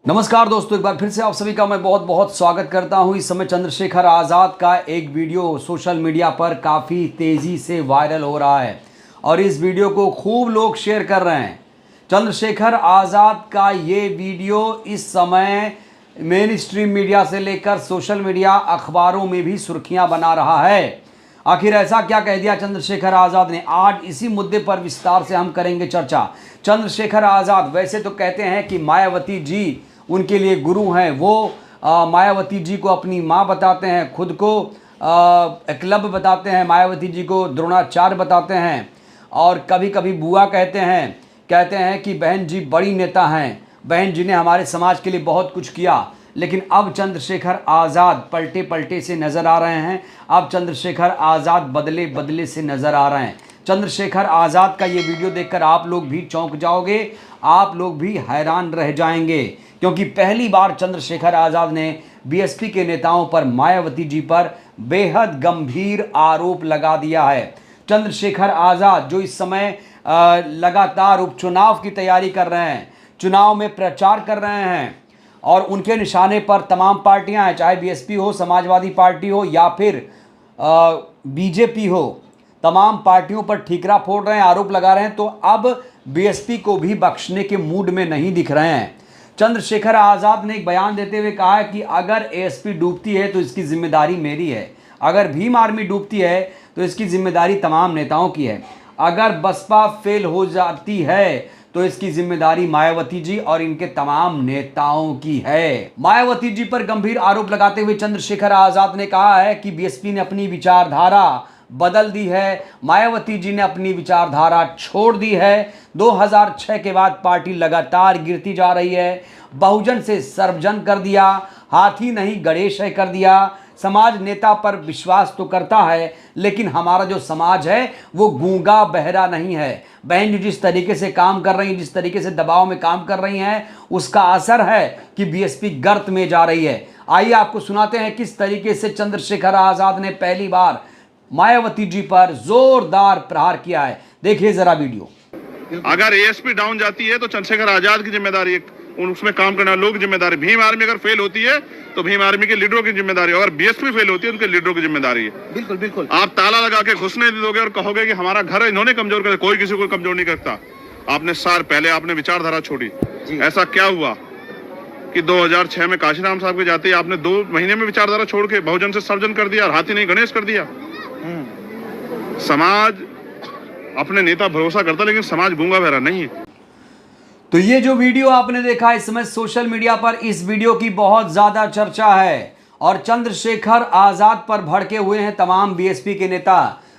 नमस्कार दोस्तों, एक बार फिर से आप सभी का मैं बहुत बहुत स्वागत करता हूं। इस समय चंद्रशेखर आज़ाद का एक वीडियो सोशल मीडिया पर काफ़ी तेज़ी से वायरल हो रहा है और इस वीडियो को खूब लोग शेयर कर रहे हैं। चंद्रशेखर आज़ाद का ये वीडियो इस समय मेन स्ट्रीम मीडिया से लेकर सोशल मीडिया अखबारों में भी सुर्खियां बना रहा है। आखिर ऐसा क्या कह दिया चंद्रशेखर आज़ाद ने? आज इसी मुद्दे पर विस्तार से हम करेंगे चर्चा। चंद्रशेखर आज़ाद वैसे तो कहते हैं कि मायावती जी उनके लिए गुरु हैं। वो मायावती जी को अपनी माँ बताते हैं, खुद को एकलव्य बताते हैं, मायावती जी को द्रोणाचार्य बताते हैं और कभी कभी बुआ कहते हैं कि बहन जी बड़ी नेता हैं, बहन जी ने हमारे समाज के लिए बहुत कुछ किया। लेकिन अब चंद्रशेखर आज़ाद पलटे पलटे से नज़र आ रहे हैं। अब चंद्रशेखर आज़ाद बदले बदले से नज़र आ रहे हैं। चंद्रशेखर आज़ाद का ये वीडियो देखकर आप लोग भी चौंक जाओगे, आप लोग भी हैरान रह जाएंगे, क्योंकि पहली बार चंद्रशेखर आज़ाद ने बीएसपी के नेताओं पर, मायावती जी पर बेहद गंभीर आरोप लगा दिया है। चंद्रशेखर आज़ाद जो इस समय लगातार उपचुनाव की तैयारी कर रहे हैं, चुनाव में प्रचार कर रहे हैं और उनके निशाने पर तमाम पार्टियां हैं, चाहे बीएसपी हो, समाजवादी पार्टी हो या फिर बीजेपी हो, तमाम पार्टियों पर ठीकरा फोड़ रहे हैं, आरोप लगा रहे हैं। तो अब बीएसपी को भी बख्शने के मूड में नहीं दिख रहे हैं। चंद्रशेखर आज़ाद ने एक बयान देते हुए कहा है कि अगर एएसपी डूबती है तो इसकी जिम्मेदारी मेरी है, अगर भीम आर्मी डूबती है तो इसकी जिम्मेदारी तमाम नेताओं की है, अगर बसपा फेल हो जाती है तो इसकी जिम्मेदारी मायावती जी और इनके तमाम नेताओं की है। मायावती जी पर गंभीर आरोप लगाते हुए चंद्रशेखर आज़ाद ने कहा है कि बीएसपी ने अपनी विचारधारा बदल दी है, मायावती जी ने अपनी विचारधारा छोड़ दी है। 2006 के बाद पार्टी लगातार गिरती जा रही है, बहुजन से सर्वजन कर दिया, हाथी नहीं गणेश है कर दिया। समाज नेता पर विश्वास तो करता है, लेकिन हमारा जो समाज है वो गूंगा बहरा नहीं है। बहन जी जिस तरीके से काम कर रही हैं, जिस तरीके से दबाव में काम कर रही हैं, उसका असर है कि बीएसपी गर्त में जा रही है। आइए आपको सुनाते हैं किस तरीके से चंद्रशेखर आज़ाद ने पहली बार मायावती जी पर जोरदार प्रहार किया है। देखिए जरा वीडियो। अगर एएसपी डाउन जाती है तो चंद्रशेखर आजाद की जिम्मेदारी है, उसमें काम करने वाले लोग की जिम्मेदारी। भीम आर्मी अगर फेल होती है तो भीम आर्मी के लीडरों की जिम्मेदारी, अगर बीएसपी फेल होती है उनके लीडरों की जिम्मेदारी है। बिल्कुल बिल्कुल। आप ताला लगा के घुसने दोगे और कहोगे कि हमारा घर इन्होंने कमजोर कर, कोई किसी को कमजोर नहीं करता। आपने साल पहले आपने विचारधारा छोड़ी, ऐसा क्या हुआ कि 2006 में काशीराम साहब के जाते ही आपने 2 महीने में विचारधारा छोड़ के बहुजन से सर्वजन कर दिया और हाथी नहीं गणेश कर दिया। समाज अपने नेता भरोसा करता, लेकिन समाज गूंगा बहरा नहीं है। तो ये जो वीडियो आपने देखा इस समय सोशल मीडिया पर, इस वीडियो की बहुत ज्यादा चर्चा है और चंद्रशेखर आज़ाद पर भड़के हुए हैं तमाम बीएसपी के नेता,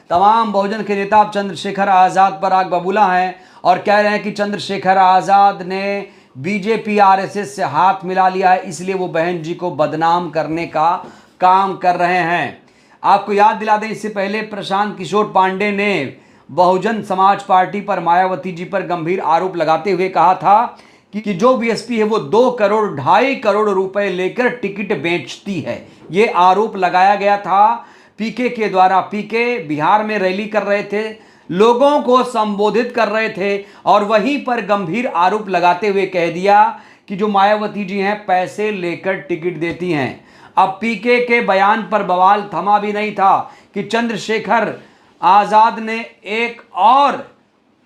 तमाम बहुजन के नेता। अब चंद्रशेखर आज़ाद पर आग बबूला हैं और कह रहे हैं कि चंद्रशेखर आज़ाद ने बीजेपी आरएसएस से हाथ मिला लिया है, इसलिए वो बहन जी को बदनाम करने का काम कर रहे हैं। आपको याद दिला दें, इससे पहले प्रशांत किशोर पांडे ने बहुजन समाज पार्टी पर, मायावती जी पर गंभीर आरोप लगाते हुए कहा था कि जो बीएसपी है वो 2 करोड़ 2.5 करोड़ रुपए लेकर टिकट बेचती है। ये आरोप लगाया गया था पीके के द्वारा। पीके बिहार में रैली कर रहे थे, लोगों को संबोधित कर रहे थे और वहीं पर गंभीर आरोप लगाते हुए कह दिया कि जो मायावती जी हैं पैसे लेकर टिकट देती हैं। अब पीके के बयान पर बवाल थमा भी नहीं था कि चंद्रशेखर आज़ाद ने एक और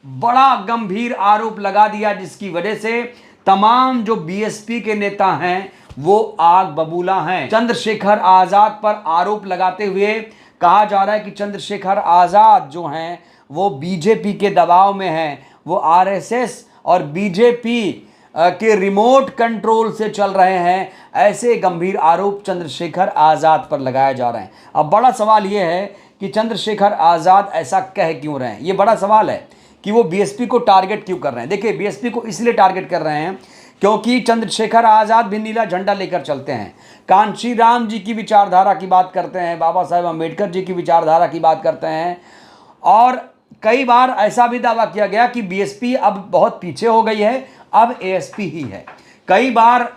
बड़ा गंभीर आरोप लगा दिया, जिसकी वजह से तमाम जो बीएसपी के नेता हैं वो आग बबूला हैं। चंद्रशेखर आज़ाद पर आरोप लगाते हुए कहा जा रहा है कि चंद्रशेखर आज़ाद जो हैं वो बीजेपी के दबाव में हैं, वो आरएसएस और बीजेपी के रिमोट कंट्रोल से चल रहे हैं। ऐसे गंभीर आरोप चंद्रशेखर आज़ाद पर लगाए जा रहे हैं। अब बड़ा सवाल यह है कि चंद्रशेखर आज़ाद ऐसा कह क्यों रहे हैं। ये बड़ा सवाल है कि वो बीएसपी को टारगेट क्यों कर रहे हैं। देखिए, बीएसपी को इसलिए टारगेट कर रहे हैं क्योंकि चंद्रशेखर आज़ाद भी नीला झंडा लेकर चलते हैं, कांशीराम जी की विचारधारा की बात करते हैं, बाबा साहेब अम्बेडकर जी की विचारधारा की बात करते हैं। और कई बार ऐसा भी दावा किया गया कि बीएसपी अब बहुत पीछे हो गई है, अब एएसपी ही है। कई बार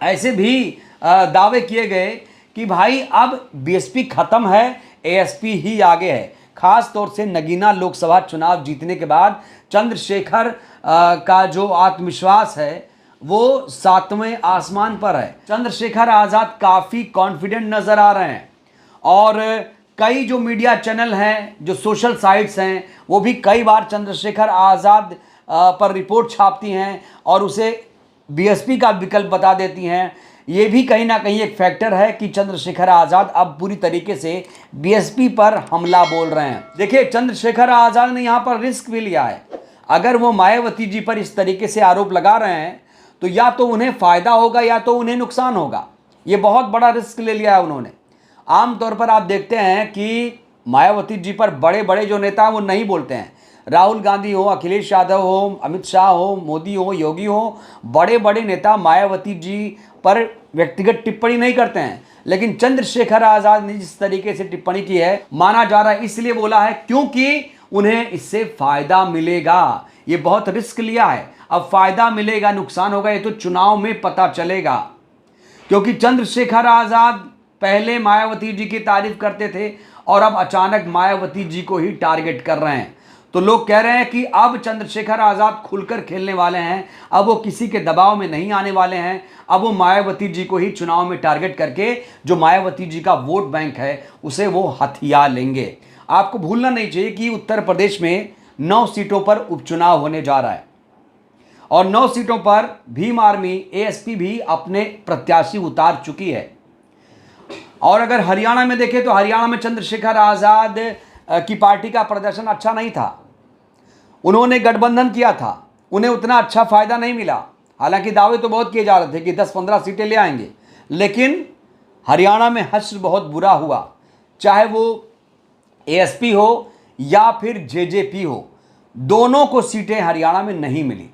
ऐसे भी दावे किए गए कि भाई अब बीएसपी खत्म है, एएसपी ही आगे है। खास तौर से नगीना लोकसभा चुनाव जीतने के बाद चंद्रशेखर का जो आत्मविश्वास है, वो 7वें आसमान पर है। चंद्रशेखर आज़ाद काफ़ी कॉन्फिडेंट नज़र आ रहे हैं और कई जो मीडिया चैनल हैं, जो सोशल साइट्स हैं, वो भी कई बार चंद्रशेखर आज़ाद पर रिपोर्ट छापती हैं और उसे बीएसपी का विकल्प बता देती हैं। ये भी कहीं ना कहीं एक फैक्टर है कि चंद्रशेखर आज़ाद अब पूरी तरीके से बीएसपी पर हमला बोल रहे हैं। देखिए, चंद्रशेखर आज़ाद ने यहाँ पर रिस्क भी लिया है। अगर वो मायावती जी पर इस तरीके से आरोप लगा रहे हैं तो या तो उन्हें फ़ायदा होगा या तो उन्हें नुकसान होगा। ये बहुत बड़ा रिस्क ले लिया है उन्होंने। आमतौर पर आप देखते हैं कि मायावती जी पर बड़े बड़े जो नेता हैं वो नहीं बोलते हैं। राहुल गांधी हो, अखिलेश यादव हो, अमित शाह हो, मोदी हो, योगी हो, बड़े बड़े नेता मायावती जी पर व्यक्तिगत टिप्पणी नहीं करते हैं। लेकिन चंद्रशेखर आज़ाद ने जिस तरीके से टिप्पणी की है, माना जा रहा है इसलिए बोला है क्योंकि उन्हें इससे फ़ायदा मिलेगा। ये बहुत रिस्क लिया है। अब फ़ायदा मिलेगा, नुकसान होगा, ये तो चुनाव में पता चलेगा। क्योंकि चंद्रशेखर आज़ाद पहले मायावती जी की तारीफ करते थे और अब अचानक मायावती जी को ही टारगेट कर रहे हैं। तो लोग कह रहे हैं कि अब चंद्रशेखर आज़ाद खुलकर खेलने वाले हैं। अब वो किसी के दबाव में नहीं आने वाले हैं। अब वो मायावती जी को ही चुनाव में टारगेट करके जो मायावती जी का वोट बैंक है उसे वो हथिया लेंगे। आपको भूलना नहीं चाहिए कि उत्तर प्रदेश में 9 सीटों पर उपचुनाव होने जा रहा है और 9 सीटों पर भीम आर्मी एएसपी भी अपने प्रत्याशी उतार चुकी है। और अगर हरियाणा में देखें तो हरियाणा में चंद्रशेखर आज़ाद की पार्टी का प्रदर्शन अच्छा नहीं था। उन्होंने गठबंधन किया था, उन्हें उतना अच्छा फायदा नहीं मिला। हालांकि दावे तो बहुत किए जा रहे थे कि 10-15 सीटें ले आएंगे, लेकिन हरियाणा में हश्र बहुत बुरा हुआ। चाहे वो एएसपी हो या फिर जेजेपी हो, दोनों को सीटें हरियाणा में नहीं मिली।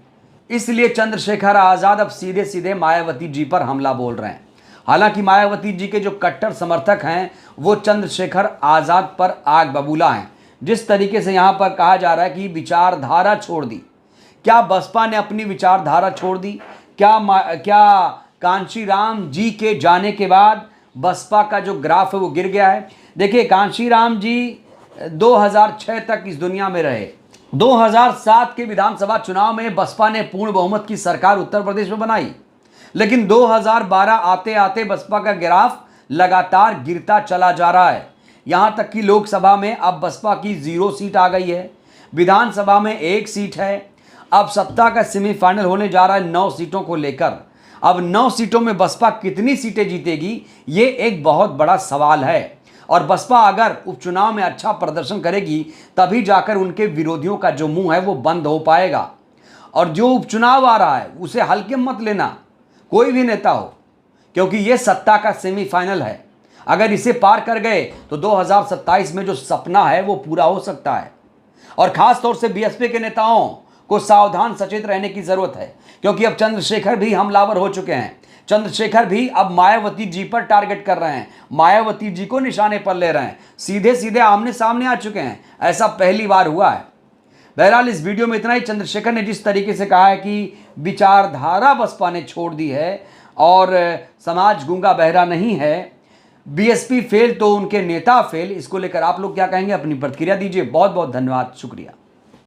इसलिए चंद्रशेखर आज़ाद अब सीधे सीधे मायावती जी पर हमला बोल रहे हैं। हालांकि मायावती जी के जो कट्टर समर्थक हैं वो चंद्रशेखर आज़ाद पर आग बबूला हैं। जिस तरीके से यहाँ पर कहा जा रहा है कि विचारधारा छोड़ दी, क्या बसपा ने अपनी विचारधारा छोड़ दी? क्या कांशीराम जी के जाने के बाद बसपा का जो ग्राफ है वो गिर गया है? देखिए, कांशीराम जी 2006 तक इस दुनिया में रहे। 2007 के विधानसभा चुनाव में बसपा ने पूर्ण बहुमत की सरकार उत्तर प्रदेश में बनाई, लेकिन 2012 आते आते बसपा का ग्राफ लगातार गिरता चला जा रहा है। यहां तक कि लोकसभा में अब बसपा की 0 सीट आ गई है, विधानसभा में 1 सीट है। अब सत्ता का सेमीफाइनल होने जा रहा है 9 सीटों को लेकर। अब 9 सीटों में बसपा कितनी सीटें जीतेगी, ये एक बहुत बड़ा सवाल है। और बसपा अगर उपचुनाव में अच्छा प्रदर्शन करेगी तभी जाकर उनके विरोधियों का जो मुंह है वो बंद हो पाएगा। और जो उपचुनाव आ रहा है उसे हल्के मत लेना, कोई भी नेता हो, क्योंकि ये सत्ता का सेमीफाइनल है। अगर इसे पार कर गए तो 2027 में जो सपना है वो पूरा हो सकता है। और खास तौर से बीएसपी के नेताओं को सावधान सचेत रहने की जरूरत है, क्योंकि अब चंद्रशेखर भी हमलावर हो चुके हैं। चंद्रशेखर भी अब मायावती जी पर टारगेट कर रहे हैं, मायावती जी को निशाने पर ले रहे हैं, सीधे सीधे आमने सामने आ चुके हैं। ऐसा पहली बार हुआ है। बहरहाल इस वीडियो में इतना ही। चंद्रशेखर ने जिस तरीके से कहा है कि विचारधारा बसपा ने छोड़ दी है और समाज गूंगा बहरा नहीं है, बीएसपी फेल तो उनके नेता फेल, इसको लेकर आप लोग क्या कहेंगे? अपनी प्रतिक्रिया दीजिए। बहुत बहुत धन्यवाद, शुक्रिया।